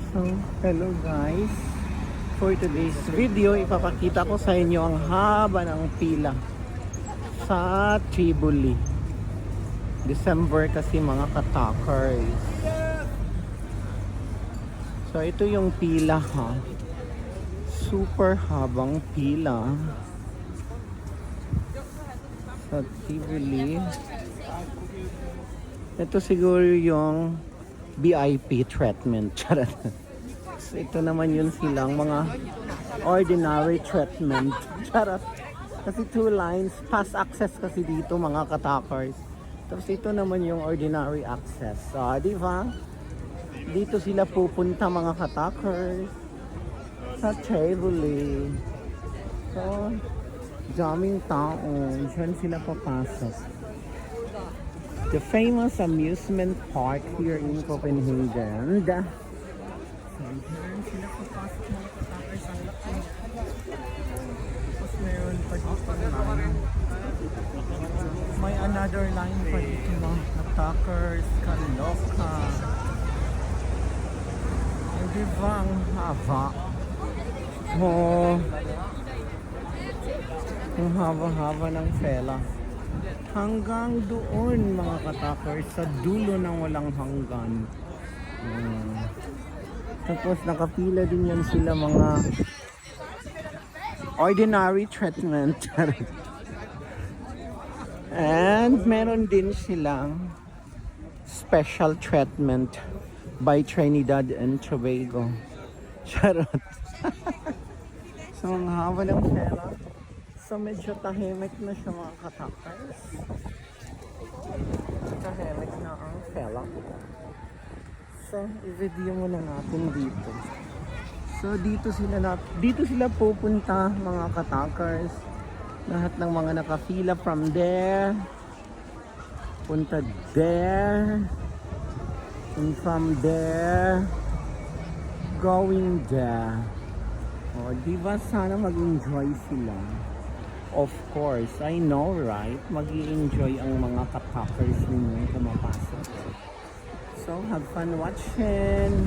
So, hello guys. For today's video, ipapakita ko sa inyo ang haba ng pila sa Tribuli. December kasi mga katakers. So, ito yung pila ha. Super habang pila sa Tribuli. Ito siguro yung VIP treatment. Charot. Ito naman yun silang mga ordinary treatment. Charot. Kasi 2 lines, pass access kasi dito mga katakers. Tapos ito naman yung ordinary access. So, di ba? Dito sila pupunta mga katakers sa Tribuli. So, daming tao. Diyan sila papasok. The famous amusement park here in Copenhagen. So, diyan sila papasok mga katakers. Ang laki. Tapos meron pa dito line. May another line pa dito mga katakers. Kaloka. Hindi ba ang haba? Oh, ang haba-haba ng fela. Hanggang doon mga katakers, sa dulo ng walang hanggan. Tapos nakapila din yan sila mga ordinary treatment. And meron din silang special treatment by Trinidad and Tobago. Charot. So ang haba ng pera. So medyo tahimik na siya mga katakers. Tahimik na ang pera. So i-video muna natin dito. So dito sila pupunta mga katakers. Lahat ng mga nakafila from there. Punta there. And from there, going there. O, diba sana mag-enjoy sila? Of course, I know, right? Mag-i-enjoy ang mga katakers ninyo pumapasok. So, have fun watching!